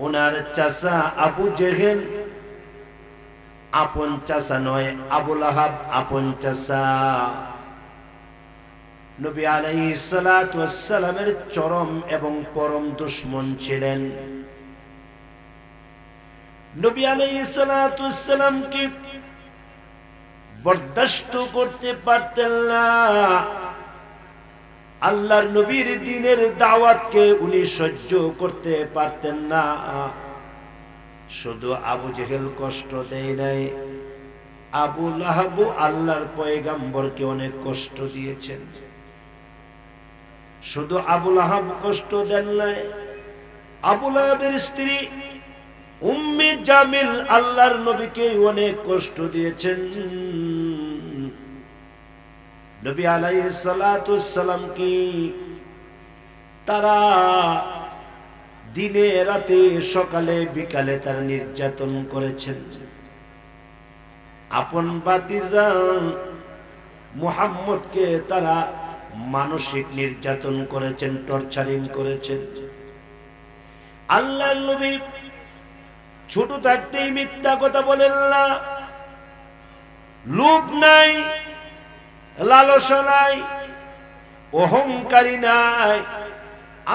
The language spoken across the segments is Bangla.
ওনার চাচা আবু জেহেল আপন চাচা নয়, আবু লাহাব আপন চাচা। নবী আলাইহিস সালাতু ওয়াস সালামের চরম এবং পরম দুশমন ছিলেন। নবী আলাইহিস সালাতু ওয়াস সালামকে বরদাস্ত করতে পারতেন না। আল্লাহর নবীর দ্বীনের দাওয়াতকে উনি সহ্য করতে পারতেন না। শুধু আবু জেহেল কষ্ট দেয় নাই, আবু লাহাব আল্লাহর পয়গম্বরকে অনেক কষ্ট দিয়েছেন। শুধু আবু লাহাব কষ্ট দেন নাই, আবু লাহাবের স্ত্রী উম্মে জামিল আল্লাহর নবীকে অনেক কষ্ট দিয়েছেন। নবী আলাইহিস সালাতু ওয়াস সালাম কি তারা দিনে রাতে সকালে বিকালে তার নির্যাতন করেছেন। আপন ভাতিজা মুহাম্মদকে তারা মানসিক নির্যাতন করেছেন, টর্চারিং করেছেন। আল্লাহর নবী ছোট থাকতেই মিথ্যা কথা বলেন না, লোভ নাই, লালসা নাই, অহংকারী নাই,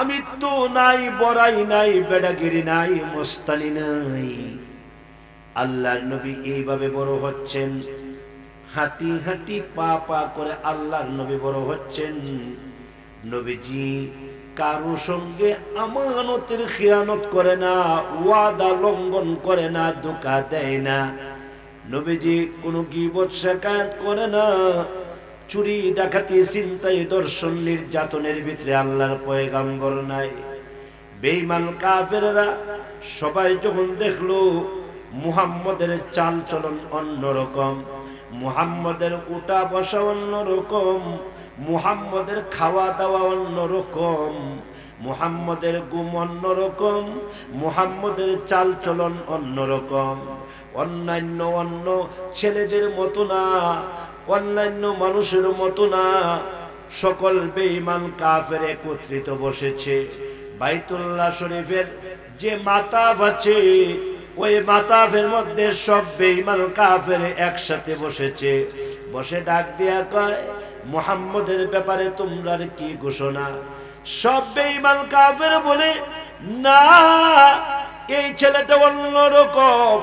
আমিত্ব নাই, বড়াই নাই, বেড়াগিরি নাই, মস্তানি নাই। আল্লাহর নবী এইভাবে বড় হচ্ছেন, হাঁটি হাঁটি পা পা করে আল্লাহর নবী বড় হচ্ছেন। নবীজি কারো সঙ্গে আমানতের খিয়ানত করে না, ওয়াদা লঙ্ঘন করে না, ধোঁকা দেয় না। নবীজি কোনো গীবত শিকায়ত করে না। চুরি ডাকাতি ছিনতাই দর্শন নির্যাতনের ভিতরে আল্লাহর পয়গম্বর নাই। বেঈমান কাফেররা সবাই যখন দেখলো মুহাম্মদের চাল চলন অন্যরকম, মুহাম্মদের উঠা বসা অন্যরকম, মুহাম্মদের খাওয়া দাওয়া অন্যরকম, মুহাম্মদের ঘুম অন্যরকম, মুহাম্মদের চাল চলন অন্যরকম, অন্যান্য অন্য ছেলেদের মতো না, অন্যান্য মানুষের মতো না। সকল বেঈমান কাফের একত্রিত বসেছে। বাইতুল্লাহ শরীফের যে মাতাব আছে, ওই মাতাবের মধ্যে সব বেঈমান কাফের একসাথে বসেছে। বসে ডাক দিয়া কয়, মুহাম্মদের ব্যাপারে তোমরা কি ঘোষণা? সব বেঈমান কাফের বলে, না, এই ছেলেটা অন্যরকম,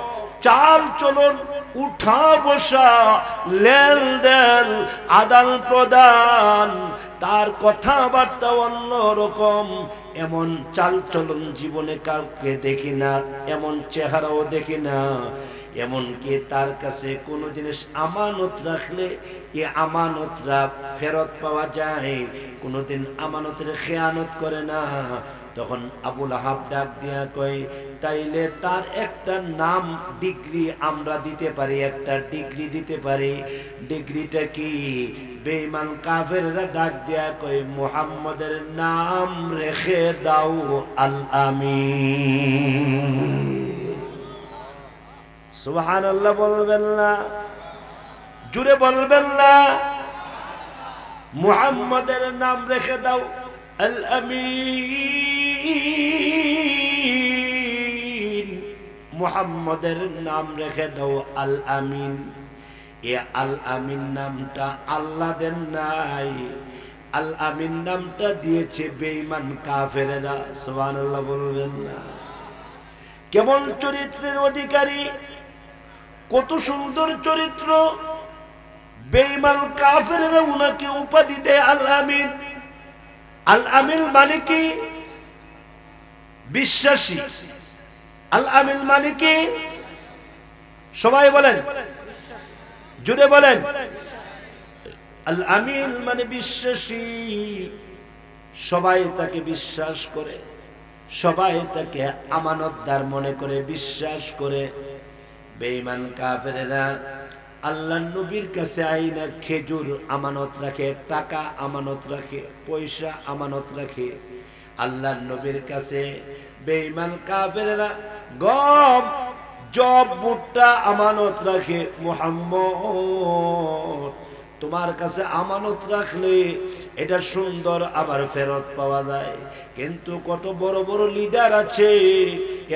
চাল চলন, উঠা বসা, লেনদেন, আদান প্রদান, তার কথাবার্তা অন্যরকম। এমন চাল চলন জীবনে কাউকে দেখি না, এমন চেহারাও দেখি না। এমনকি তার কাছে কোনো জিনিস আমানত রাখলে এ আমানতরা ফেরত পাওয়া যায়, কোনোদিন আমানতের খেয়ানত করে না। তখন আবু লাহাব ডাক দিয়া কয়, তাইলে তার একটা নাম ডিগ্রি আমরা দিতে পারি, একটা ডিগ্রি দিতে পারি। ডিগ্রিটা কি? বেঈমান কাফেররা ডাক দিয়া কয়, মুহাম্মদের নাম রেখে দাও আল আমিন। সুবহানাল্লাহ বলবেন না? জুড়ে বলবেন না? মুহাম্মদের নাম রেখে দাও আল আমিন। মুহাম্মদের নাম রেখে দাও আল আমিন। এ আল আমিন নামটা আল্লাহ দেন নাই, আল আমিন নামটা দিয়েছে বেঈমান কাফেরেরা। সুবহানাল্লাহ বলবেন না? কেমন চরিত্রের অধিকারী, কত সুন্দর চরিত্র! বেঈমান কাফেরেরা উনাকে উপাধি দেয় আল আমিন। আল আমিন মানে কি? বিশ্বাসী। আল আমিন মানে কি? সবাই বলেন, জুড়ে বলেন। আল আমিন মানে বিশ্বাসী। সবাই তাকে বিশ্বাস করে, সবাই তাকে আমানতদার মনে করে, বিশ্বাস করে। বেঈমান কাফেরেরা আল্লাহর নবীর কাছে আইনা খেজুর আমানত রাখে, টাকা আমানত রাখে, পয়সা আমানত রাখে। আল্লাহর নবীর কাছে বেঈমান কাফেরেরা গম, জব, ভুট্টা আমানত রাখে। মুহাম্মদ, তোমার কাছে আমানত রাখলে এটা সুন্দর আবার ফেরত পাওয়া যায়। কিন্তু কত বড় বড় লিডার আছে,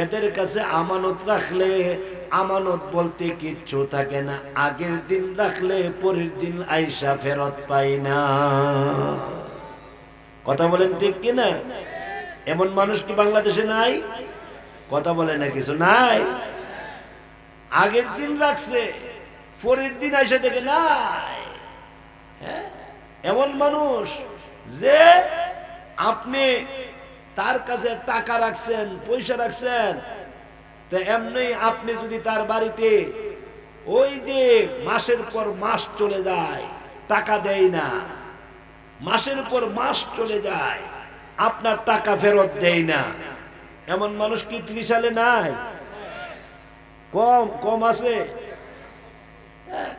এদের কাছে আমানত রাখলে আমানত বলতে কিচ্ছু থাকে না, আগের দিন রাখলে পরের দিন আইসা ফেরত পাই না। কথা বলেন ঠিক কিনা? এমন মানুষ কি বাংলাদেশে নাই? কথা বলে না, কিছু নাই। আগের দিন রাখছে, পরের দিন আইসা দেখে নাই। এমন মানুষ যে আপনি তার কাছে টাকা রাখছেন, পয়সা রাখছেন, তো এমনি আপনি যদি তার বাড়িতে ওই যে মাসের পর মাস চলে যায়, টাকা দেয় না, মাসের পর মাস চলে যায়, আপনার টাকা ফেরত দেয় না, এমন মানুষ কি 30 সালে নাই? কম কম আছে,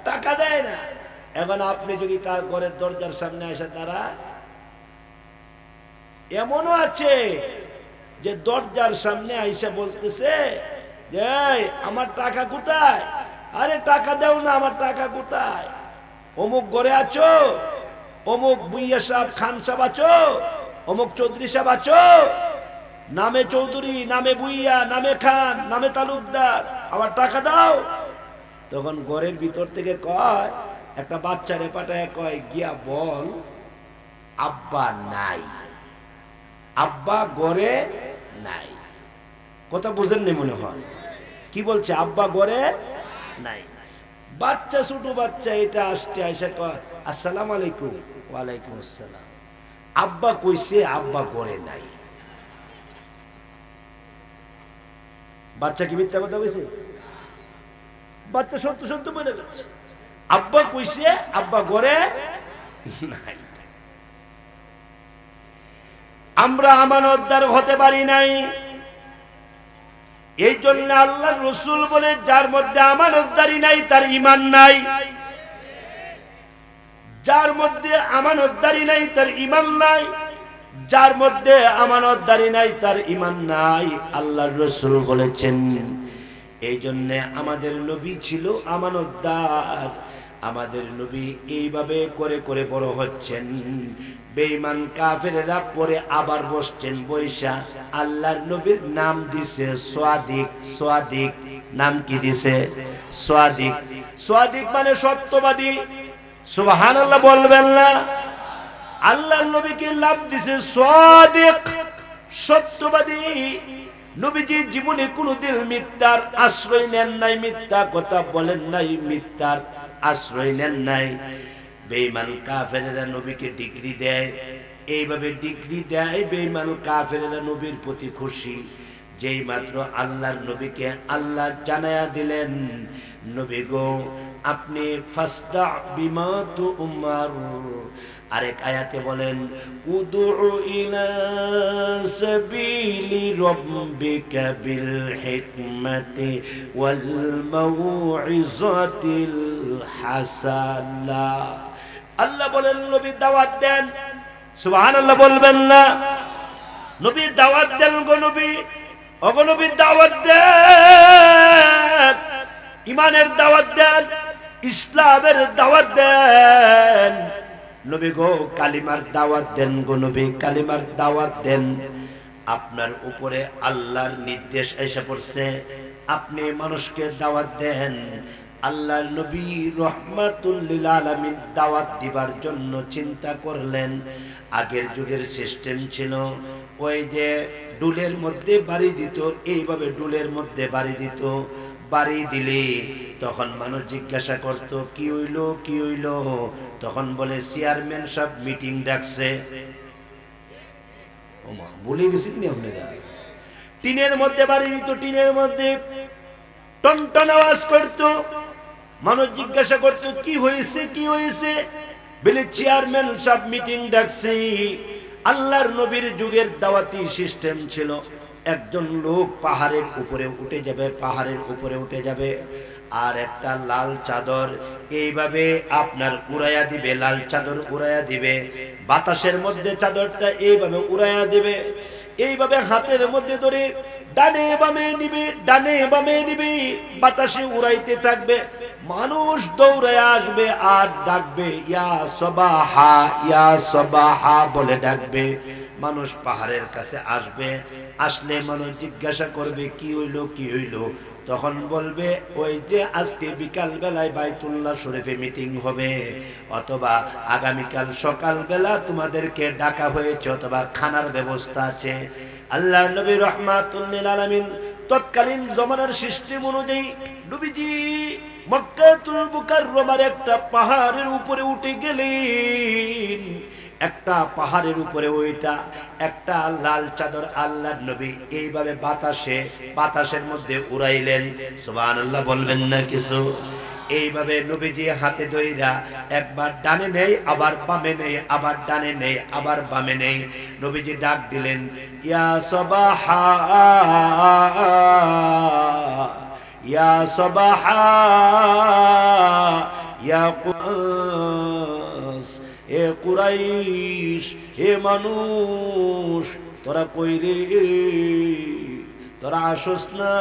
টাকা দেয় না। এখন আপনি যদি তার ঘরের দরজার সামনে এসে তারা, এমনও আছে যে দরজার সামনে আইসা বলতেছে যে আমার টাকা কোথায়? আরে টাকা দাও না, আমার টাকা কোথায়? অমুক ঘরে আছো, অমুক বুইয়া সাহেব খান সাহেব আছো, অমুক চৌধুরী সাহেব আছো, নামে চৌধুরী, নামে বুইয়া, নামে খান, নামে তালুকদার, আমার টাকা দাও। তখন ঘরের ভিতর থেকে কয়, একটা বাচ্চারে পাঠায় কয়, গিয়া বল আব্বা নাই, আব্বা ঘরে নাই। কথা বুঝেননি মনে হয়? কি বলছে? আব্বা ঘরে নাই। বাচ্চা, ছোট বাচ্চা এটা আসছে, আইসা কয় আসসালামু আলাইকুম। ওয়ালাইকুম আসসালাম। আব্বা কইছে আব্বা ঘরে নাই। বাচ্চা কি মিথ্যা কথা কইছে? বাচ্চা সত্য সত্য বলে গেছে, আব্বা কইছে আব্বা ঘরে নাই। আমরা আমানতদার হতে পারি নাই। এই জন্য আল্লাহর রাসূল বলে, যার মধ্যে আমানতদারি নাই তার ঈমান নাই। যার মধ্যে আমানতদারি নাই তার ঈমান নাই, যার মধ্যে আমানতদারি নাই তার ঈমান নাই, আল্লাহর রাসূল বলেছেন। এই জন্য আমাদের নবী ছিল আমানতদার। আমাদের নবী এইভাবে করে করে বড় হচ্ছেন। বেঈমান কাফেরেরা পরে আবার বসছেন, বৈশা আল্লাহর নবীর নাম দিছে সাদিক। সাদিক নাম কি দিছে? সাদিক। সাদিক মানে সত্যবাদী। সুবহানাল্লাহ বলবেন না? আল্লাহর নবীকে নাম দিছে সাদিক, সত্যবাদী। নবীজি জীবনে কোনদিন মিথ্যার আশ্রয় নেন নাই, মিথ্যা কথা বলেন নাই, মিথ্যার আশ্রয় নেন নাই। বেঈমান কাফেরেরা নবীকে ডিগ্রি দেয়, এইভাবে ডিগ্রি দেয়। বেঈমান কাফেরেরা নবীর প্রতি খুশি। যেই মাত্র আল্লাহর নবীকে আল্লাহ জানায়া দিলেন, নবী গো আপনি ফাসদা বিমা তুমার। আরেক আয়াতে বলেন, উদু ইলা সাবিলি রাব্বিকা বিল হিকমাতি ওয়াল মাউইযাতিল হাসানা। আল্লাহ বলেন নবী দাওয়াত দেন। সুবহানাল্লাহ বলবেন না? নবী দাওয়াত দেন গো নবী, ওগো নবী দাওয়াত দেন, ঈমানের দাওয়াত দেন, ইসলামের দাওয়াত দেন। নবী গো কালিমার দাওয়াত দেন গো নবী, কালিমার দাওয়াত দেন। আপনার উপরে আল্লাহর নির্দেশ এসে পড়ছে, আপনি মানুষকে দাওয়াত দেন। আল্লাহর নবী রহমাতুল লিল আলামিন দাওয়াত দিবার জন্য চিন্তা করলেন। আগের যুগের সিস্টেম ছিল ওই যে ডুলের মধ্যে বাড়ি দিত, এইভাবে ডুলের মধ্যে বাড়ি দিত। বাড়ি দিলে তখন মানুষ জিজ্ঞাসা করত, কি হইলো কি হইলো? তখন বলে চেয়ারম্যান সব মিটিং ডাকছে। ওমা বলে গেছেন নি আপনারা? টিনের মধ্যে বাড়ি দিত, টিনের মধ্যে টনটন আওয়াজ করত। মানুষ জিজ্ঞাসা করত, কি হয়েছে কি হয়েছে? বলে চেয়ারম্যান সব মিটিং ডাকছে। আল্লাহর নবীর যুগের দাওয়াতি সিস্টেম ছিল, একজন লোক পাহাড়ের উপরে উঠে যাবে, পাহাড়ের উপরে উঠে যাবে, আর একটা লাল চাদর এইভাবে আপনার উড়াইয়া দিবে, লাল চাদর উড়াইয়া দিবে, বাতাসের মধ্যে চাদরটা এইভাবে উড়াইয়া দিবে, এইভাবে হাতের মধ্যে ধরে ডানে বামে নিবে, ডানে বামে নিবে, বাতাসে উড়াইতে থাকবে। মানুষ দৌড়ায় আসবে আর ডাকবে ইয়া সবাহা, ইয়া সবাহা বলে ডাকবে। মানুষ পাহাড়ের কাছে আসবে, আসলে মানুষ জিজ্ঞাসা করবে কি হইলো কি হইলো, তখন বলবে ওই যে আজকে বিকাল বেলায় বাইতুল্লাহ শরীফে মিটিং হবে, অথবা আগামীকাল সকালবেলা তোমাদেরকে ডাকা হয়েছে, অথবা খানার ব্যবস্থা আছে। আল্লাহর নবী রাহমাতুল লিল আলামিন তৎকালীন জমানার সিস্টেম অনুযায়ী নবীজি মক্কাতুল মুকাররমার একটা পাহাড়ের উপরে উঠে গেলেন। একটা পাহাড়ের উপরে ওইটা একটা লাল চাদর আল্লাহর নবী এইভাবে বাতাসের মধ্যে উড়াইলেন। সুবহানাল্লাহ বলবেন না কিছু? এইভাবে নবীজি হাতে ধইরা একবার ডানে নেই, আবার বামে নেই, আবার ডানে নেই, আবার বামে নেই। নবীজি ডাক দিলেন, ইয়া সাবাহা ইয়া সাবাহা ইয়া কুরাইশ, এ কুরাইশ, হে মানুষ তোরা কই রে, তোরা আসোস না?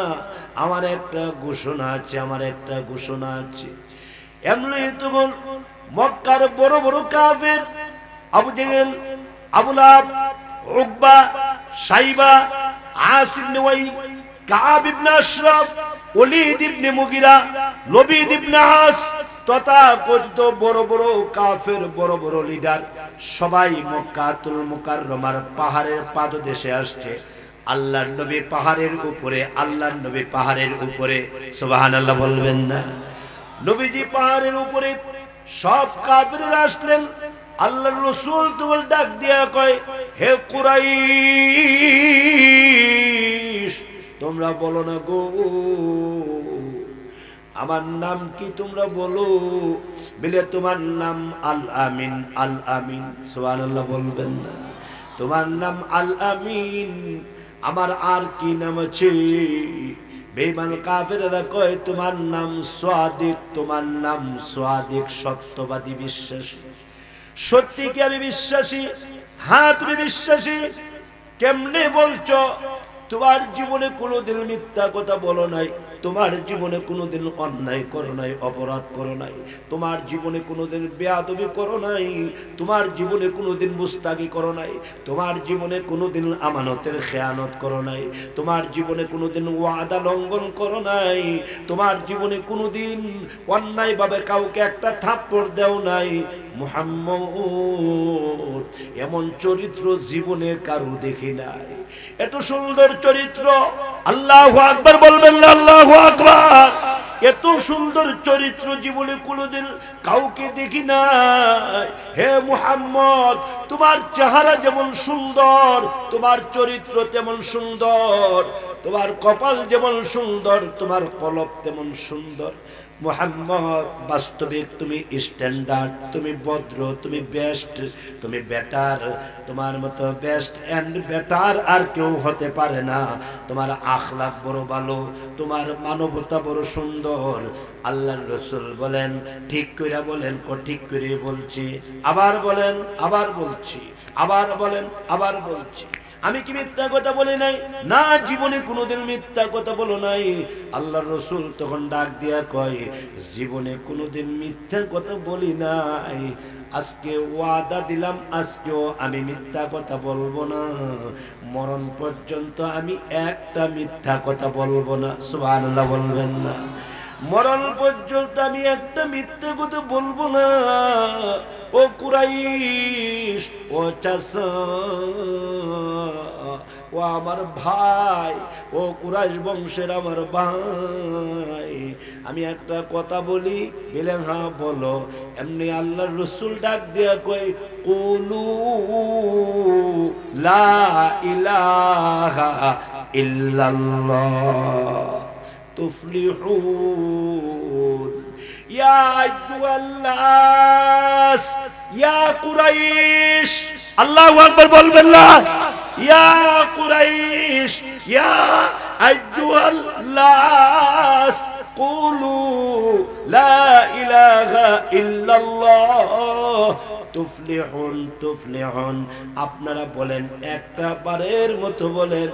আমার একটা ঘোষণা আছে, আমার একটা ঘোষণা আছে। এমনি তখন মক্কার বড় বড় কাফের আবু জেহেল, আবু লাহাব, উকবা, সাইবা, আস ইবনে ওয়াইল, কাব ইবনে আশরাফ, ওলীদ ইবনে মুগিরা, লবিদ ইবনে আস তথা কথিত বড় বড় কাফের বড় বড় লিডার সবাই মক্কাতুল মুকাররমার পাহাড়ের পাদদেশে আসছে। আল্লাহর নবী পাহাড়ের উপরে, আল্লাহর নবী পাহাড়ের উপরে। সুবহানাল্লাহ বলবেন না? নবীজি পাহাড়ের উপরে, সব কাফেররা আসলেন। আল্লাহর রাসূল তখন ডাক দিয়া কয়, হে কুরাইশ, তোমরা বলো না গো আমার নাম কি, তোমরা বলো। বলে তোমার নাম আল আমিন, আল আমিন। সুবহানাল্লাহ বলবেন না? তোমার নাম আল আমিন, আমার আর কি নাম আছে? বেঈমান কাফেররা কয় তোমার নাম সাদিক, তোমার নাম সাদিক, সত্যবাদী, বিশ্বাসী। সত্যি কি আমি বিশ্বাসী? হ্যাঁ তুমি বিশ্বাসী। কেমনে বলছো? তোমার জীবনে কোনোদিন মিথ্যা কথা বলো নাই, তোমার জীবনে কোনোদিন অন্যায় করো নাই, অপরাধ করো নাই, তোমার জীবনে কোনোদিন বেয়াদবি করো নাই, তোমার জীবনে কোনোদিন মুস্তাকি করো নাই, তোমার জীবনে কোনোদিন আমানতের খেয়ানত করো নাই, তোমার জীবনে কোনোদিন ওয়াদা লঙ্ঘন করো নাই, তোমার জীবনে কোনোদিন অন্যায়ভাবে কাউকে একটা থাপ্পড় দেও নাই। মুহাম্মদ এমন চরিত্র জীবনে কারো দেখি নাই। এত সুন্দর চরিত্র, আল্লাহু আকবার বলবেন না? আল্লাহু আকবার। এত সুন্দর চরিত্র জীবনে কোনোদিন কাউকে দেখি নাই। হে মুহাম্মদ, তোমার চেহারা যেমন সুন্দর, তোমার চরিত্র তেমন সুন্দর, তোমার কপাল যেমন সুন্দর, তোমার কলব তেমন সুন্দর। মুহাম্মদ বাস্তবিক তুমি স্ট্যান্ডার্ড, তুমি ভদ্র, তুমি বেস্ট, তুমি বেটার। তোমার মতো বেস্ট এন্ড বেটার আর কেউ হতে পারে না। তোমার আখলাক বড় ভালো, তোমার মানবতা বড় সুন্দর। আল্লাহর রাসূল বলেন, ঠিক কইরা বলেন? ও ঠিক করে বলছি। আবার বলেন? আবার বলছি। আবার বলেন? আবার বলছি। আমি কি মিথ্যা কথা বলি নাই? না, জীবনে কোনোদিন মিথ্যা কথা বলো নাই। আল্লাহর রাসূল তখন ডাক দিয়া কয়, জীবনে কোনোদিন মিথ্যা কথা বলি নাই। আজকে ওয়াদা দিলাম, আজকেও আমি মিথ্যা কথা বলবো না। মরণ পর্যন্ত আমি একটা মিথ্যা কথা বলবো না। সুবহানাল্লাহ বলবেন না? মরণ পর্যন্ত আমি একটা মিথ্যা কথা বলবো না। ও কুরাইশ, ও চাচা, ও আমার ভাই, ও কুরাইশ বংশের আমার ভাই, আমি একটা কথা বলি। বলে হ্যাঁ বলো। এমনি আল্লাহর রাসূল ডাক দিয়া কয়, কুলু লা ইলাহা ইল্লাল্লাহ তুফলিহুন। ইয়া আইয়ুহান্নাস, ইয়া কুরাইশ। আল্লাহু আকবার বলবেন না? ইয়া কুরাইশ, ইয়া আইয়ুহান্নাস, কুলু লা ইলাহা ইল্লাল্লাহ তুফলিহুন, তুফলিহুন। আপনারা বলেন, একটা বারের মতো বলেন,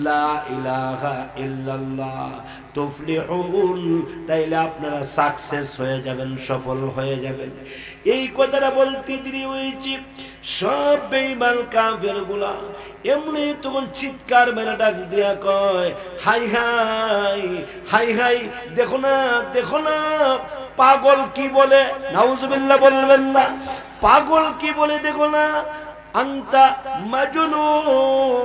লা ইলাহা ইল্লাল্লাহ তুফলিহুন। তাইলে আপনারা সাকসেস হয়ে যাবেন, সফল হয়ে যাবেন। এই কথাটা বলতে দেরি হয়েছে। সব বেঈমান কাফের গুলা এমনি তখন চিৎকার মেরে ডাক দিয়া কয়, হাই হাই হাই হাই, দেখো না দেখো না পাগল কি বলে। নাউজুবিল্লাহ বলবেন না, পাগল কি বলে দেখো না। আনতা মাজনুন,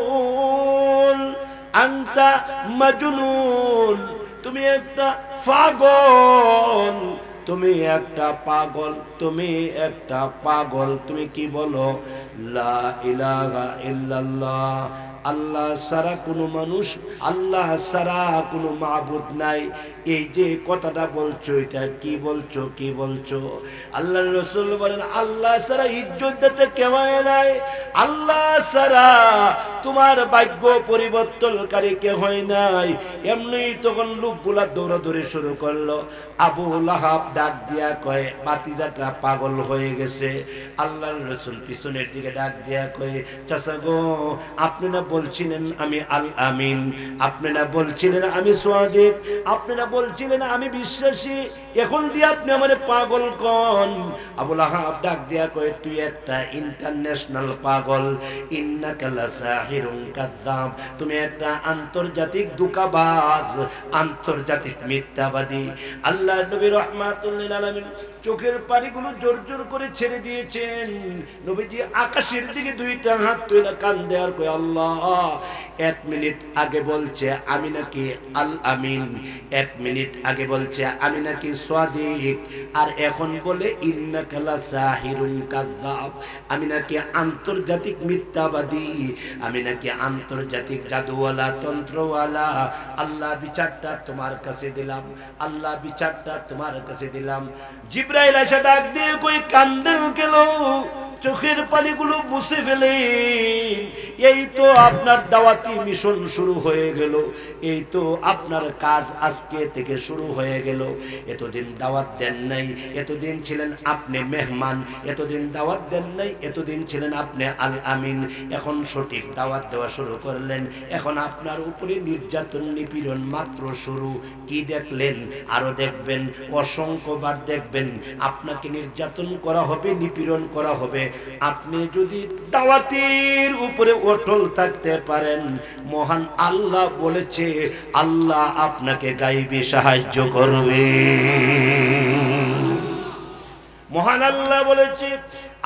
আনতা মাজনুন, তুমি একটা পাগল, তুমি একটা পাগল, তুমি একটা পাগল। তুমি কি বলো? লা ইলাহা ইল্লাল্লাহ, আল্লাহ ছাড়া কোনো মানুষ, আল্লাহ ছাড়া কোনো মাবুদ নাই। এই যে কথাটা বলছো, এটা কি বলছো, কি বলছো? আল্লাহর রাসূল বলেন, আল্লাহ ছাড়া ইজ্জত দিতে কেউ নাই, আল্লাহ ছাড়া তোমার ভাগ্য পরিবর্তনকারী কেউ হয় নাই। এমনি তখন লোকগুলা দৌড়াদৌড়ি শুরু করলো। আবু লাহাব ডাক দিয়া কয়, ভাতিজাটা পাগল হয়ে গেছে। আল্লাহর রাসূল পিছনের দিকে ডাক দিয়া কয়, চাচা গো, আপনি না বলছিলেন আমি আল আমিন, আপনি না বলছিলেন আমি সাদিক, আপনি না বলছিলেন আমি বিশ্বাসী, এখন দিয়ে আপনি আমারে পাগল কোন? আবু লাহাব ডাক দিয়া কয়, তুই একটা ইন্টারন্যাশনাল পাগল, ইন্নাকা লাসাহিরুন কাযাব, তুমি একটা আন্তর্জাতিক ধোঁকাবাজ, আন্তর্জাতিক মিথ্যাবাদী। আল্লাহর নবী রাহমাতুল লিল আলামিন চোখের পানিগুলো জোর জোর করে ছেড়ে দিয়েছেন। নবীজি আকাশের দিকে দুইটা হাত তুলে কান্দে আর কয়, আল্লাহ, 1 মিনিট আগে বলছে আমি নাকি আল আমিন, 1 মিনিট আগে বলছে আমি নাকি সাদিক, আর এখন বলে ইন্নাকা লাসাহিরুন কাযাব, আমি নাকি আন্তর্জাতিক মিথ্যাবাদী, আমি নাকি আন্তর্জাতিক জাদুওয়ালা, তন্ত্রওয়ালা। আল্লাহ বিচারটা তোমার কাছে দিলাম, আল্লাহ বিচারটা তোমার কাছে দিলাম। জিবরাইল এসে ডাক দিয়ে কই, কান্দেন কেন? চোখের পানিগুলো মুছে ফেলে, এই তো আপনার দাওয়াতি মিশন শুরু হয়ে গেল, এই তো আপনার কাজ আজকে থেকে শুরু হয়ে গেল। এতদিন দাওয়াত দেন নাই, এতদিন ছিলেন আপনি মেহমান, এতদিন দাওয়াত দেন নাই, এতদিন ছিলেন আপনি আল আমিন, এখন সঠিক দাওয়াত দেওয়া শুরু করলেন। এখন আপনার উপরে নির্যাতন নিপীড়ন মাত্র শুরু। কি দেখলেন? আরো দেখবেন, অসংখ্যবার দেখবেন, আপনাকে নির্যাতন করা হবে, নিপীড়ন করা হবে। আপনি যদি দাওয়াতের উপরে অটল থাকতে পারেন, মহান আল্লাহ বলেছে, আল্লাহ আপনাকে গায়বী সাহায্য করবে। মহান আল্লাহ বলেছে,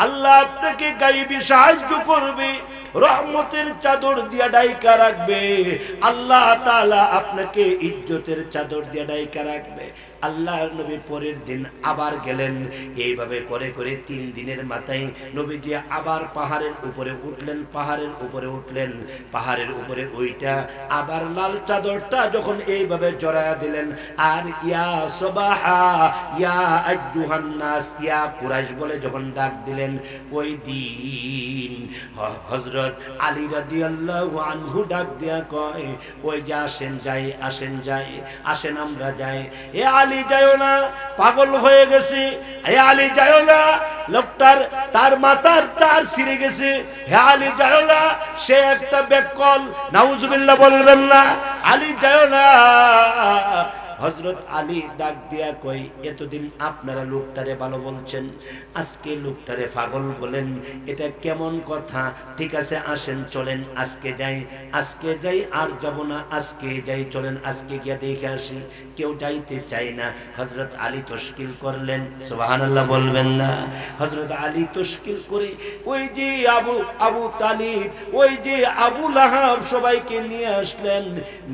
আল্লাহ আপনাকে গায়বী সাহায্য করবে, রহমতের চাদর দিয়া ডাইকা রাখবে। আল্লাহ তাআলা আপনাকে ইজ্জতের চাদর দিয়া ডাইকা রাখবে। আল্লাহর নবী পরের দিন আবার গেলেন। এইভাবে করে করে 3 দিনের মাথায় নবীজি আবার পাহাড়ের উপরে উঠলেন, পাহাড়ের উপরে উঠলেন, পাহাড়ের উপরে ওইটা আবার লাল চাদরটা যখন এইভাবে জড়ায়া দিলেন, আর ইয়া সুবাহা ইয়া আইয়ুহান নাস, ইয়া কুরাইশ বলে যখন ডাক দিলেন, ওই দিন হযরত আলী রাদিয়াল্লাহু আনহু ডাক দিয়া কয়, ওই যে আসেন যাই, আসেন যাই, আসেন আমরা যাই। এ আলী যাইও না, পাগল হয়ে গেছে। হে আলী যাইও না, লোকটার তার মাথার তার ছিঁড়ে গেছে। হে আলী যাইও না, সে একটা বেকল। নাউজুবিল্লাহ বলবেন না। আলী যাইও না। হযরত আলী ডাক দিয়া কই, এতদিন আপনারা লোকটারে ভালো বলছেন, আজকে লোকটারে পাগল বলেন, এটা কেমন কথা? ঠিক আছে, আসেন চলেন আজকে যাই, আজকে যাই, আর যাব না, আজকে যাই, চলেন আজকে গিয়ে দেখে আসি। কেউ যাইতে চায় না। হযরত আলী তশকিল করলেন, সুবহানাল্লাহ বলবেন না। হযরত আলী তশকিল করে ওই যে আবু তালিব, ওই যে আবু লাহাব সবাইকে নিয়ে আসলেন।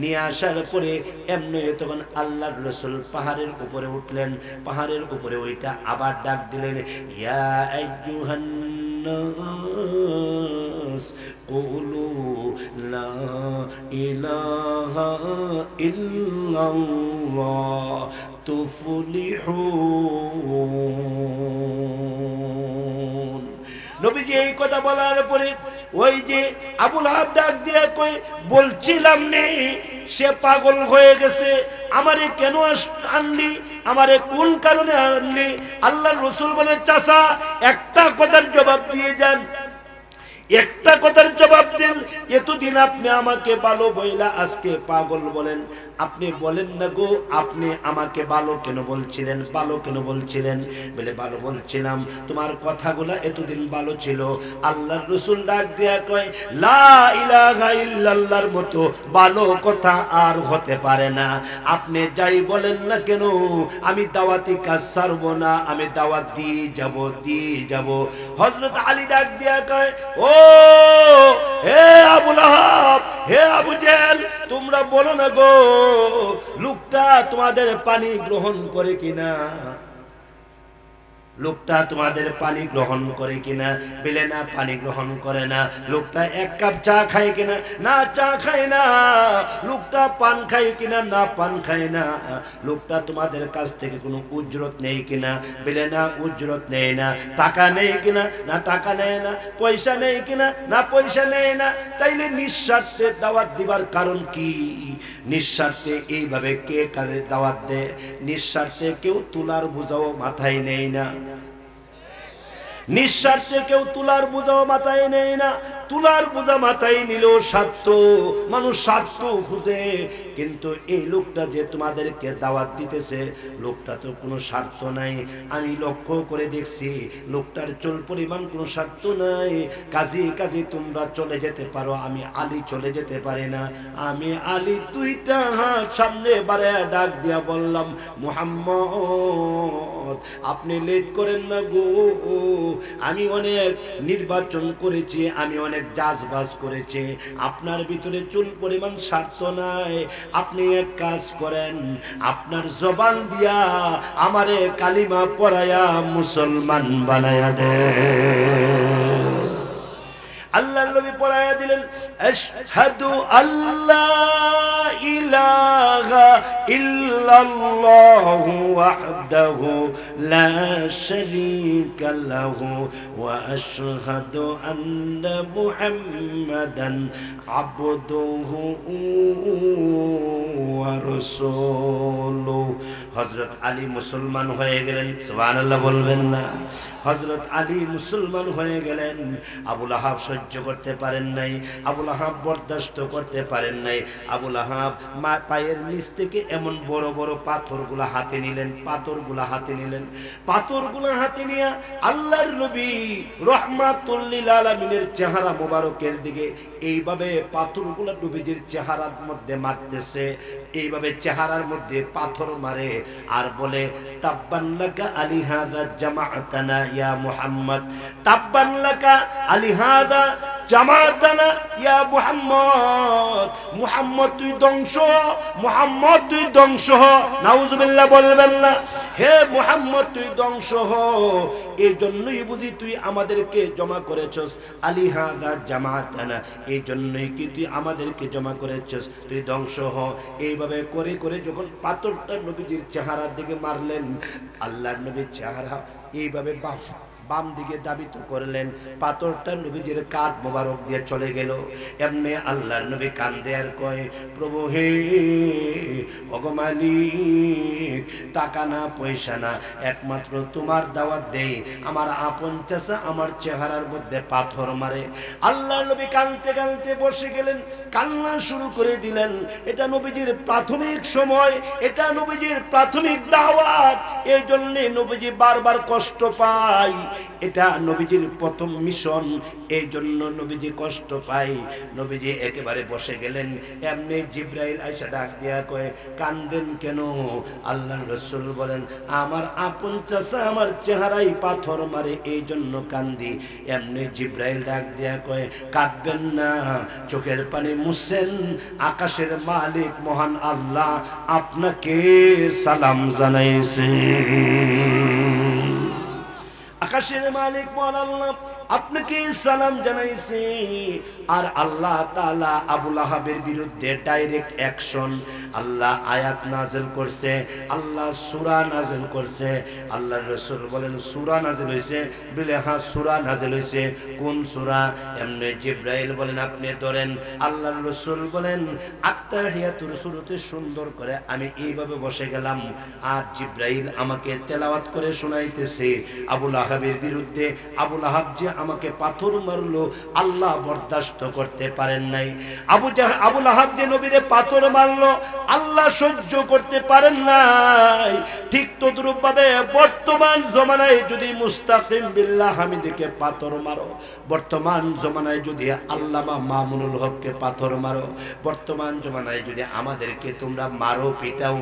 নিয়ে আসার পরে এমনি তখন আল্লাহর রাসূল পাহাড়ের উপরে উঠলেন। পাহাড়ের উপরে ওইটা আবার ডাক দিলেন, ইয়া আইয়ুহান নাস কুলু লা ইলাহা ইল্লাল্লাহ তুফলিহুন। নবীজি এই কথা বলার পরে ওই যে আবু লাহাব ডাক দিয়ে কই, বলছিলাম নে সে পাগল হয়ে গেছে, আমারে কেন আনলি, আমারে কোন কারণে আনলি? আল্লাহর রাসূল বলে, চাচা একটা কথার জবাব দিয়ে যান, একটা কথার জবাব দেন, এতদিন আপনি আমাকে ভালো বইলা আজকে পাগল বলেন, আপনি বলেন না গো আপনি আমাকে ভালো কেন বলছিলেন, ভালো কেন বলছিলেন? বলে ভালো বলছিলাম, তোমার কথাগুলো এতদিন ভালো ছিল। আল্লাহর রাসূল ডাক দিয়া কয়, লা ইলাহা ইল্লাল্লাহর মতো ভালো কথা আর হতে পারে না। আপনি যাই বলেন না কেন আমি দাওয়াতি কাজ ছাড়ব না, আমি দাওয়াত দিয়ে যাব, দিয়ে যাব। হযরত আলী ডাক দিয়া কয়, ও হে আবু লাহাব, হে আবু জেহেল, তোমরা বলো না গো লোকটা তোমাদের পানি গ্রহণ করে কিনা, লোকটা তোমাদের পানি গ্রহণ করে কিনা? বলে না, পানি গ্রহণ করে না। লোকটা এক কাপ চা খায় কিনা? না, চা খায় না। লোকটা পান খায় কিনা? না, পান খায় না। লোকটা তোমাদের কাছ থেকে কোনো উজরত নেই কিনা? বলে না, উজরত নেই না। টাকা নেই কিনা? না, টাকা নেয় না। পয়সা নেই কিনা? না, পয়সা নেয় না। তাইলে নিঃস্বার্থে দাওয়াত দিবার কারণ কি? নিঃস্বার্থে এইভাবে কে কারে দাওয়াত দেয়? নিঃস্বার্থে কেউ তুলার বোঝাও মাথায় নেই না, নিঃস্বার্থে কেউ তুলার বোঝাও মাথায় নেই না। তুলার বোঝা মাথায় নিলেও স্বার্থ, মানুষ স্বার্থ খুঁজে। কিন্তু এই লোকটা যে তোমাদেরকে দাওয়াত দিতেছে, লোকটা তো কোনো স্বার্থ নাই। আমি লক্ষ্য করে দেখছি লোকটার চুল পরিমাণ কোনো স্বার্থ নাই। কাজী কাজী তোমরা চলে যেতে পারো, আমি আলী চলে যেতে পারি না। আমি আলী দুইটা হাত সামনে বাড়ায় ডাক দিয়া বললাম, মুহাম্মদ আপনি লেট করেন না গো, আমি অনেক নির্বাচন করেছি, আমি অনেক জাজবাজ করেছি, আপনার ভিতরে চুল পরিমাণ স্বার্থ নাই। আপনি এক কাজ করেন, আপনার জবান দিয়া আমারে কালিমা পড়ায়া মুসলমান বানায়া দে। আল্লাহর নবী পড়ায়া দিলেন, আশহাদু আল্লা ইলাহা ইল্লাল্লাহু ওয়াহদাহু লা শারীকা লাহু ওয়া আশহাদু আন্না মুহাম্মাদান আবদুহু ওয়া রাসূলুহু। হযরত আলী মুসলমান হয়ে গেলেন। সুবহানাল্লাহ বলবেন না? হযরত আলী মুসলমান হয়ে গেলেন। আবু লাহাব সহ্য করতে পারেন নাই, আবু লাহাব বরদাস্ত করতে পারেন নাই। আবু লাহাব পায়ের নিচ থেকে এমন বড় বড় পাথরগুলা হাতে নিলেন, পাথরগুলা হাতে নিলেন। পাথরগুলা হাতে নিয়ে আল্লাহর নবী রাহমাতুল লিল আলামিনের চেহারা মোবারকের দিকে এইভাবে পাথরগুলা নবীজির চেহারার মধ্যে মারতেছে। এইভাবে চেহারার মধ্যে পাথর মারে আর বলে, তাব্বান লাকা আলি হাযা জামাআতানা ইয়া মুহাম্মদ, তাব্বান লাকা আলি হাযা জামাআতানা ইয়া মুহাম্মদ। মুহাম্মদ তুই ধ্বংস, মুহাম্মদ তুই ধ্বংস হ। নাউজুবিল্লাহ বলবেন না? হে মুহাম্মদ তুই ধ্বংস হ। এই জন্যই বুঝি তুই আমাদেরকে জমা করেছস, আলি হাযা জামাআতানা, এই জন্যই কি তুই আমাদেরকে জমা করেছস, তুই ধ্বংস হ। এইভাবে করে করে যখন পাথরটা নবীজির চেহারার দিকে মারলেন, আল্লাহর নবীর চেহারা এইভাবে বাম দিকে দাবিত করলেন, পাথরটা নবীজির কাঁধ মোবারক দিয়ে চলে গেল। এমনি আল্লাহর নবী কান্দে আর কয়, প্রভু হে ওগো মালিক, টাকা না পয়সা না, একমাত্র তোমার দাওয়াত দেই। আমার আপন চাচা আমার চেহারার মধ্যে পাথর মারে। আল্লাহর নবী কাঁদতে কাঁদতে বসে গেলেন, কান্না শুরু করে দিলেন। এটা নবীজির প্রাথমিক সময়, এটা নবীজির প্রাথমিক দাওয়াত। এই জন্য নবীজি বারবার কষ্ট পায়। এটা নবীজির প্রথম মিশন, এই জন্য নবীজি কষ্ট পায়। নবীজি একেবারে বসে গেলেন। এমনি জিব্রাইল আইসা ডাক দিয়া কয়, কান্দেন কেন? আল্লাহর রাসূল বলেন, আমার আপন চাচা আমার চেহারায় পাথর মারে, এই জন্য কান্দি। এমনি জিব্রাইল ডাক দিয়া কয়, কাঁদবেন না, চোখের পানি মুছেন। আকাশের মালিক মহান আল্লাহ আপনাকে সালাম জানাইছে। আকাশের মালিক মহান আল্লাহ আপনাকে সালাম জানাইছে। আর আল্লাহ তাআলা আবু লাহাবের বিরুদ্ধে ডাইরেক্ট অ্যাকশন, আল্লাহ আয়াত নাযিল করছে, আল্লাহ সূরা নাযিল করছে। আল্লাহর রাসূল বলেন, সূরা নাযিল হইছে? বলে হ্যাঁ সূরা নাযিল হইছে। কোন সূরা? এমনি জিব্রাইল বলেন, আপনি ধরেন। আল্লাহর রাসূল বলেন, আত্তাহিয়াতুর শুরুতে সুন্দর করে আমি এইভাবে বসে গেলাম, আর জিব্রাইল আমাকে তেলাওয়াত করে শোনাইতেছে আবু লাহাবের বিরুদ্ধে। আবু লাহাব যে আমাকে পাথর মারলো, আল্লাহ বরদাস্ত করতে পারেন নাই। আবু লাহাব যে নবীরে পাথর মারলো, আল্লাহ সহ্য করতে পারেন নাই। ঠিক তদ্রূপ ভাবে বর্তমান জমানায় যদি মুস্তাকিম বিল্লাহ হামিদকে পাথর মারো, বর্তমান জমানায় যদি আল্লামা মামুনুল হককে পাথর মারো, বর্তমান জমানায় যদি আমাদেরকে তোমরা মারো পিটাও,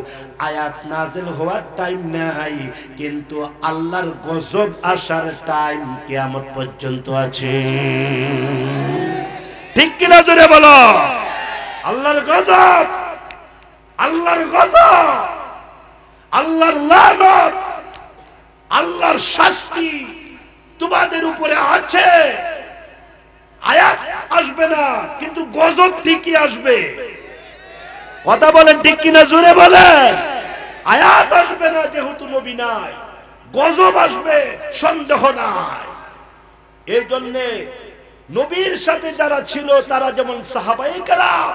আয়াত নাযিল হওয়ার টাইম নাই, কিন্তু আল্লাহর গজব আসার টাইম কিয়ামত পর্যন্ত আছে। ঠিক কিনা জোরে বলো? আল্লাহর গজব, আল্লাহর গজব, আল্লাহর লানত, আল্লাহর শাস্তি তোমাদের উপরে আছে। আয়াত আসবে না, কিন্তু গজব ঠিকই আসবে। কথা বলেন ঠিক কিনা জোরে বলেন? আয়াত আসবে না যেহেতু নবী নাই, গজব আসবে সন্দেহ নাই। এই জন্যে নবীর সাথে যারা ছিল তারা যেমন সাহাবায়ে কেরাম,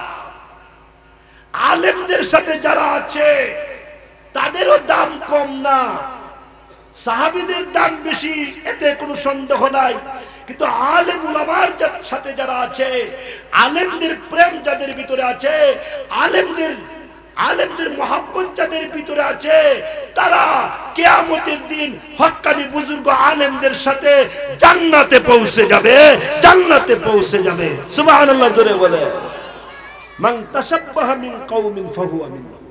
আলেমদের সাথে যারা আছে তাদেরও দাম কম না, সাহাবীদের দাম বেশি, এতে কোনো সন্দেহ নাই। কিন্তু আলেম উলামার সাথে যারা আছে, আলেমদের প্রেম যাদের ভিতরে আছে, আলেমদের মহব্বত যাদের ভিতরে আছে, তারা কিয়ামতের দিন হক্কানি বুজুর্গ আলেমদের সাথে জান্নাতে পৌঁছে যাবে, জান্নাতে পৌঁছে যাবে। সুবহানাল্লাহ জোরে বলে। মান তাশাব্বাহা মিন কওমিন ফাহুয়া মিনহুম।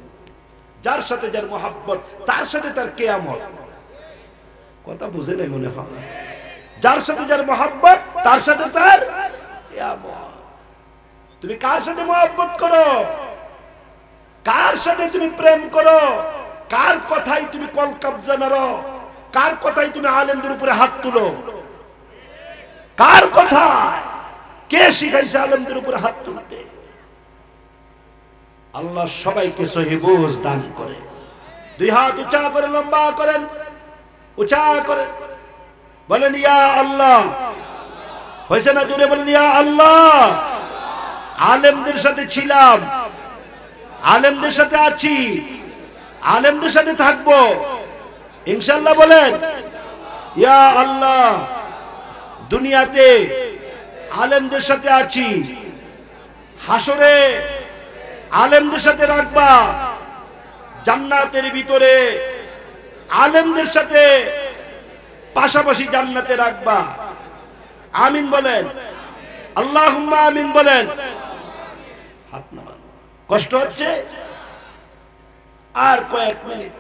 যার সাথে যার মহব্বত, তার সাথে তার কিয়ামত। কথা বুঝে নাই মনে হয়? যার সাথে যার মহব্বত, তার সাথে তার কিয়ামত। তুমি কার সাথে মহব্বত করো, কার সাথে তুমি প্রেম করো, কার কথাই তুমি কল কবজা নাও, কার কথাই তুমি আলেমদের উপরে হাত তুলো, কার কথা, কে শিখাইছে আলেমদের উপরে হাত তুলতে? আল্লাহ সবাইকে সহি বুঝ দান করে। দুই হাত উঁচা করে লম্বা করেন, উঁচা করে বলেন ইয়া আল্লাহ। হয়েছে না? জোরে বলেন ইয়া আল্লাহ। আলেমদের সাথে ছিলাম, আলেমদের সাথে আছি, আলেমদের সাথে থাকবো ইনশাআল্লাহ। বলেন ইয়া আল্লাহ। দুনিয়াতে আলেমদের সাথে আছি, হাসরে আলেমদের সাথে রাখবা, জান্নাতের ভিতরে আলেমদের সাথে পাশাপাশি জান্নাতে রাখবা। আমিন বলেন, আল্লাহুম্মা আমিন বলেন। হাত নামান। কষ্ট হচ্ছে? আর কয়েক মিনিট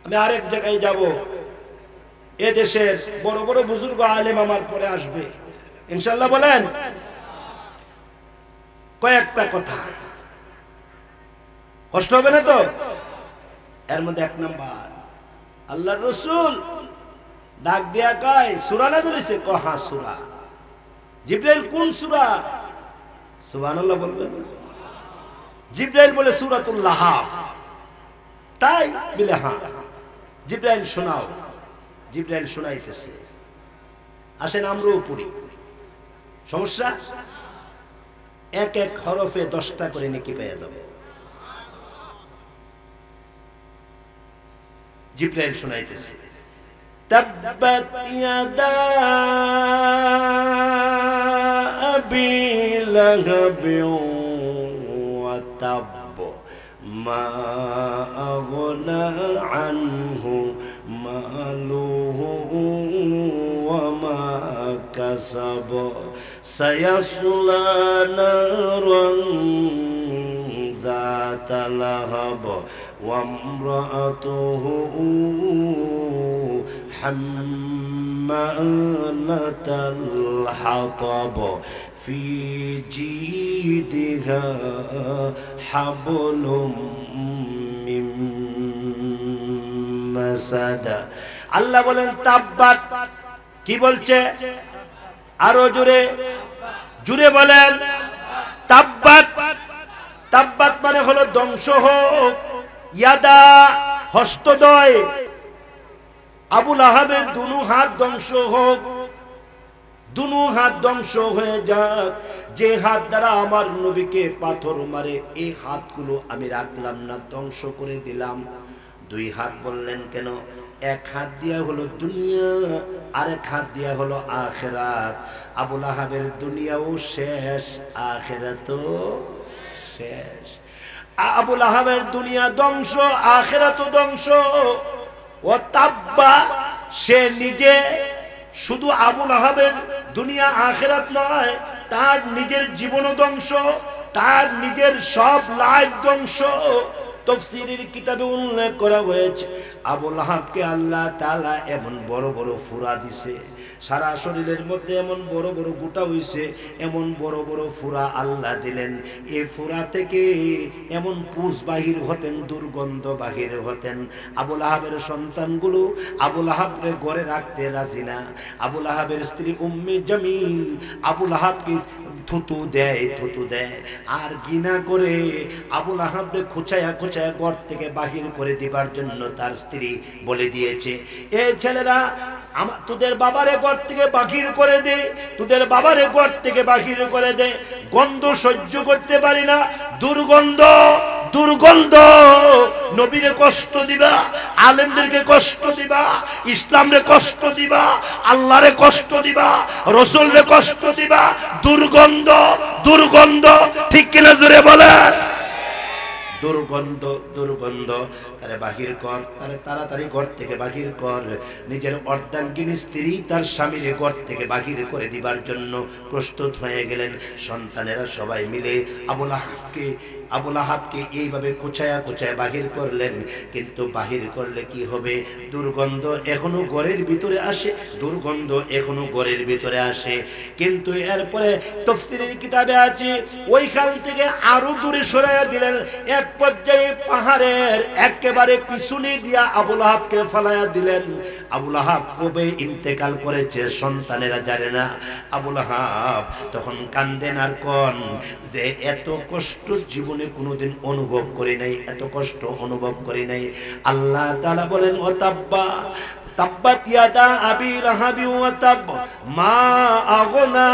আমি আরেক জায়গায় যাব। এ দেশের বড় বড় বুজুর্গ আলেম আমার পরে আসবে ইনশাআল্লাহ। বলেন কয়েকটা কথা, কষ্ট হবে না তো? এর মধ্যে এক নাম্বার, আল্লাহর রাসূল ডাক দিয়া কয় সূরা নাযিল হইছে। কয় হ্যাঁ সূরা। জিবরাইল কোন সূরা? সুবহানাল্লাহ বলবেন। জিবরাইল বলে সূরাতুল লাহাব। তাই বলে হ্যাঁ। জিবরাইল শোনাও। জিবরাইল শোনাইতেছে। আসেন আমরাও পড়ি, সমস্যা? এক এক হরফে 10টা করে নেকি পেয়ে যাবে। জিবরাইল শোনাইতেছে। তাব্বাত ইয়াদা আবি লাহাবিন ওয়া তাব মা আগনা আনহু মালুহু ওয়া মা কাসাব সায়াসলা নারান যাতা লাহাব وامرأته حمالة الحطب في جيدها حبل من مسد। আল্লাহ বলেন তাব্বাত। কি বলছে? আরো জোরে জোরে বলেন তাব্বাত। তাব্বাত মানে হলো ধ্বংস হোক। ইয়াদা হস্তদ্বয়, আবু লাহাবের দুনু হাত ধ্বংস হোক, দুনু হাত ধ্বংস হয়ে যাক। যে হাত দ্বারা আমার নবীকে পাথর মারে, এই হাতগুলো আমি রাখলাম না, ধ্বংস করে দিলাম। দুই হাত বললেন কেন? এক হাত দিয়া হলো দুনিয়া, আরেক হাত দিয়া হলো আখিরাত। আবু লাহাবের দুনিয়াও শেষ, আখিরাতও শেষ। আবু লাহাবের দুনিয়া ধ্বংস, আখিরাতও ধ্বংস। ও তাব্বা, সে নিজে শুধু আবু লাহাবের দুনিয়া আখিরাত নয়, তার নিজের জীবনও ধ্বংস, তার নিজের সব লাইফ ধ্বংস। তাফসীরের কিতাবে উল্লেখ করা হয়েছে আবু লাহাবকে আল্লাহ তাআলা এমন বড় বড় ফুরা দিছে, সারা শরীরের মধ্যে এমন বড় বড় গোটা হইছে, এমন বড় বড় ফুরা আল্লাহ দিলেন। এই ফুরা থেকে এমন পুষ বাহির হতেন, দুর্গন্ধ বাহির হতেন। আবু লাহাবের সন্তানগুলো আবু লাহাবকে ঘরে রাখতে রাজি না। আবু লাহাবের স্ত্রী উম্মে জামিল আবু লাহাবকে থুতু দেয়, থুতু দেয়, আর ঘৃণা করে আবু লাহাবকে খুঁচায়া খুঁচায়া ঘর থেকে বাহির করে দিবার জন্য তার স্ত্রী বলে দিয়েছে, এই ছেলেরা তোদের বাবারে ঘর থেকে বাহির করে দে, তোদের বাবারে ঘর থেকে বাহির করে দে, গন্ধ সহ্য করতে পারি না, দুর্গন্ধ, দুর্গন্ধ। নবীরে কষ্ট দিবা, আলেমদেরকে কষ্ট দিবা, ইসলামরে কষ্ট দিবা, আল্লাহরে কষ্ট দিবা, রাসূলরে কষ্ট দিবা, দুর্গন্ধ, দুর্গন্ধ। ঠিক কিনা জোরে বলেন? দুর্গন্ধ, দুর্গন্ধ। তারে বাহির কর, তারে তাড়াতাড়ি ঘর থেকে বাহির কর। নিজের অর্ধাঙ্গিনী স্ত্রী তার স্বামীর ঘর থেকে বাহির করে দিবার জন্য প্রস্তুত হয়ে গেলেন। সন্তানেরা সবাই মিলে আবু লাহাবকে এইভাবে কুচায়া কুচায়া বাহির করলেন। কিন্তু বাহির করলে কি হবে? দুর্গন্ধ এখনো ঘরের ভিতরে আসে, দুর্গন্ধ এখনো ঘরের ভিতরে আসে। কিন্তু এরপরে তাফসীরের কিতাবে আছে ওইখান থেকে আরো দূরে সরাইয়া দিলেন। এক পর্যায়ে পাহাড়ের একেবারে পিছনে দিয়া আবু লাহাবকে ফালাইয়া দিলেন। আবু লাহাব কবে ইন্তেকাল করেছে সন্তানেরা জানে না। আবু লাহাব তখন কান্দেন আর কোন যে এত কষ্ট জীবনে কোনোদিন অনুভব করি নাই, এত কষ্ট অনুভব করি নাই। আল্লাহ তাআলা বলেন, ও তাব্বা, তাব্বাত ইয়াদা আবি লাহাবি ওয়া তাব, মা আগনা,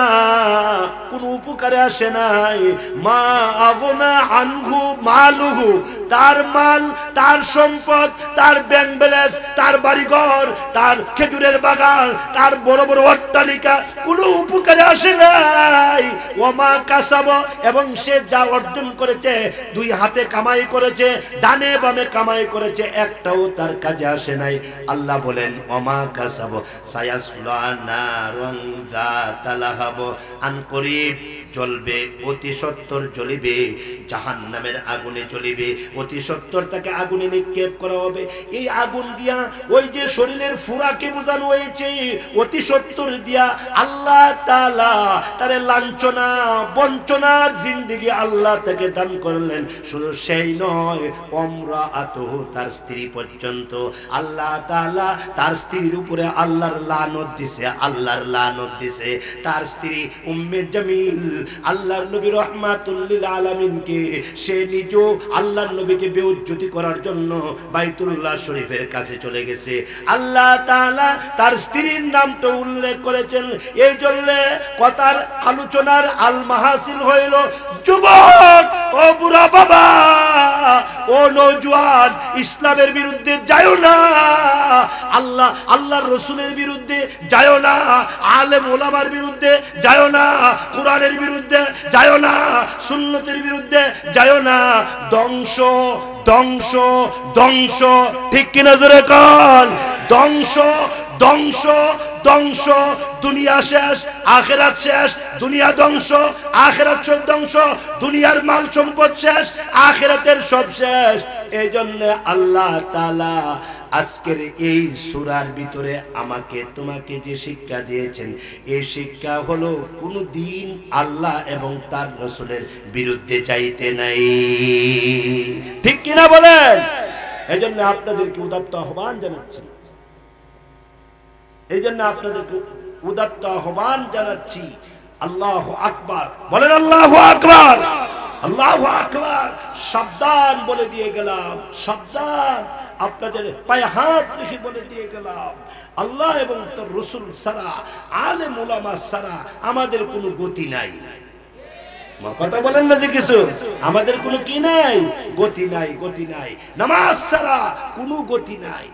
কোন উপকারে আসে নাই। মা আগনা আনহু মালুহু, তার মাল, তার সম্পদ, তার ব্যাংক ব্যালেন্স, তার বাড়িঘর, তার খেজুরের বাগান, তার বড় বড় অট্টালিকা কোনো উপকারে আসে নাই। ওমা কাসাব, এবং সে যা অর্জন করেছে, দুই হাতে কামাই করেছে, ডানে বামে কামাই করেছে, একটাও তার কাজে আসে নাই। আল্লাহ বলেন, ওমা কাসাব সায়াসলা নারুন যাতা লাহাব, আন করিব জ্বলবে, অতি সত্বর জ্বলিবে, জাহান্নামের আগুনে জ্বলিবে, অতি সত্বর তাকে আগুনে নিক্ষেপ করা হবে। এই আগুন দিয়া ওই যে শরীরের ফুরাকে বোঝানো হয়েছে, অতি সত্বর দিয়া আল্লাহ তাআলা তারে লাঞ্ছনা বঞ্চনার জিন্দেগি আল্লাহ তাকে দান করলেন। শুধু সেই নয়, ওমরাআতুহু, তার স্ত্রী পর্যন্ত আল্লাহ তাআলা তার স্ত্রীর উপরে আল্লাহর লানত দিছে, আল্লাহর লানত দিছে। তার স্ত্রী উম্মে জামিল আল্লাহর নবী রাহমাতুল লিল আলামিনকে, সে নিজেও আল্লাহর নবীকে বেইজ্জতি করার জন্য বাইতুল্লাহ শরীফের কাছে চলে গেছে। আল্লাহ তাআলা তার স্ত্রীর নামটা উল্লেখ করেছেন। এই জন্য কথার আলোচনার আল মাহাসিল হইল, যুবক ও বুড়া বাবা, ও নওজোয়ান, ইসলামের বিরুদ্ধে যায়ও না, আল্লাহর রাসূলের বিরুদ্ধে যায়ও না, আলেম ওলামার বিরুদ্ধে যায়ও না, কোরআনের বিরুদ্ধে যায়ও না, সুন্নতের বিরুদ্ধে যায়ও না। ধ্বংস, ধ্বংস, ধ্বংস। ঠিক কিনা জোরে কোন? ধ্বংস, ধ্বংস, ধ্বংস। দুনিয়া শেষ, আখিরাত শেষ। দুনিয়া ধ্বংস, আখিরাত ধ্বংস। দুনিয়ার মাল সম্পদ শেষ, আখিরাতের সব শেষ। এই জন্য আল্লাহ তাআলা আজকের এই সূরার ভিতরে আমাকে তোমাকে যে শিক্ষা দিয়েছেন, এই শিক্ষা হলো কোন দিন আল্লাহ এবং তার রাসূলের বিরুদ্ধে চাইতে নাই। ঠিক কিনা বলেন? এই জন্য আপনাদেরকে উদাত্ত আহ্বান জানাচ্ছি, এই জন্য আপনাদেরকে উদাত্ত আহ্বান জানাচ্ছি। আল্লাহু আকবার বলেন, আল্লাহু আকবার, আল্লাহু আকবার। সাবধান বলে দিয়ে গেলাম, সাবধান। আপনাদের পায়ে হাত রেখে বলে দিয়ে গেলাম, আল্লাহ এবং তার রাসূল ছাড়া, আলেম ওলামা ছাড়া আমাদের কোনো গতি নাই। কথা বলেন না যে কিছু, আমাদের কোনো কি নাই, গতি নাই, গতি নাই। নামাজ ছাড়া কোনো গতি নাই।